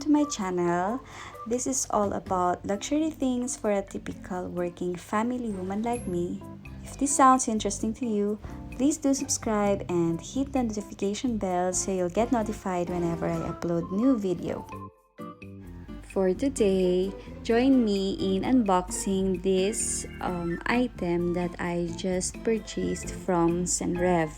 to my channel. This is all about luxury things for a typical working family woman like me. If this sounds interesting to you, please do subscribe and hit the notification bell so you'll get notified whenever I upload new video. For today, join me in unboxing this item that I just purchased from Senreve.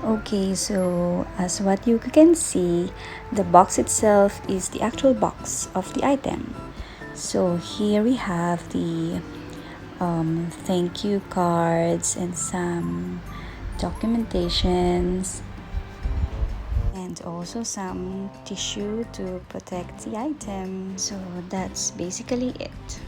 Okay, so as what you can see, the box itself is the actual box of the item. So here we have the thank you cards and some documentations, and also some tissue to protect the item. So that's basically it.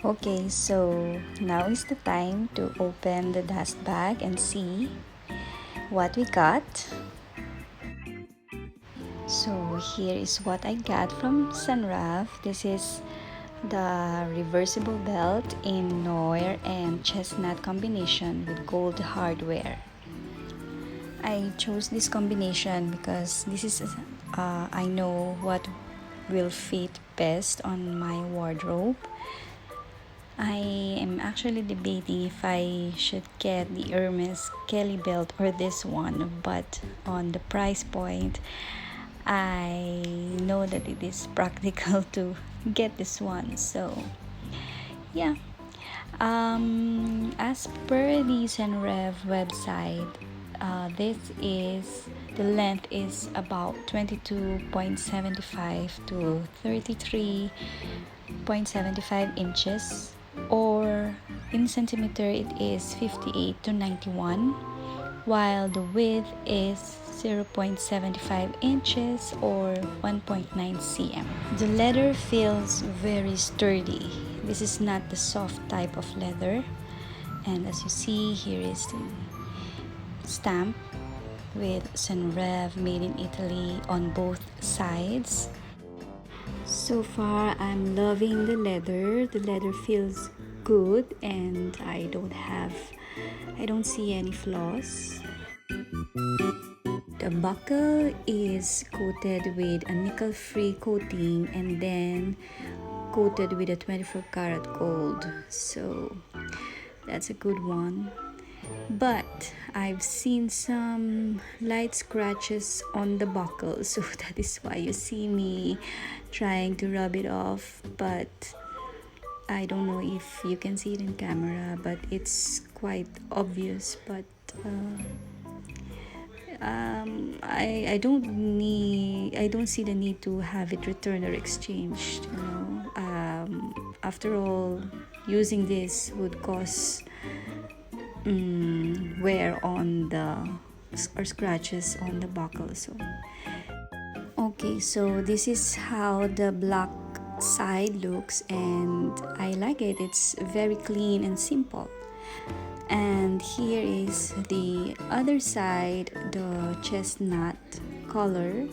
Okay, so now is the time to open the dust bag and see what we got. So here is what I got from Senreve. This is the reversible belt in Noe and chestnut combination with gold hardware. I chose this combination because this is I know what will fit best on my wardrobe. I am actually debating if I should get the Hermes Kelly belt or this one, but on the price point, I know that it is practical to get this one. So yeah, as per the Senreve website, the length is about 22.75 to 33.75 inches, or in centimeter it is 58 to 91, while the width is 0.75 inches or 1.9 cm. The leather feels very sturdy. This is not the soft type of leather, and as you see, here is the stamp with Senreve made in Italy on both sides. So far, I'm loving the leather. The leather feels good, and I don't see any flaws. The buckle is coated with a nickel-free coating and then coated with a 24-karat gold. So that's a good one. But I've seen some light scratches on the buckle, so that is why you see me trying to rub it off. But I don't know if you can see it in camera, but it's quite obvious. But I don't see the need to have it returned or exchanged. After all, using this would cause wear on or scratches on the buckle. So okay, so this is how the black side looks, and I like it. It's very clean and simple. And here is the other side, the chestnut color.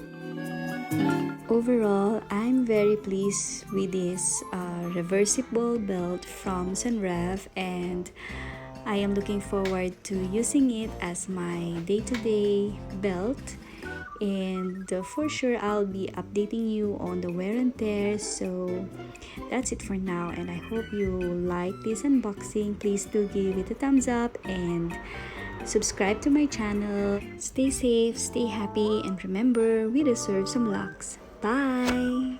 Overall, I'm very pleased with this reversible belt from Senreve, and I am looking forward to using it as my day-to-day belt. And for sure, I'll be updating you on the wear and tear. So that's it for now, and I hope you like this unboxing. Please do give it a thumbs up and subscribe to my channel. Stay safe, stay happy, and remember, we deserve some Luxe. Bye!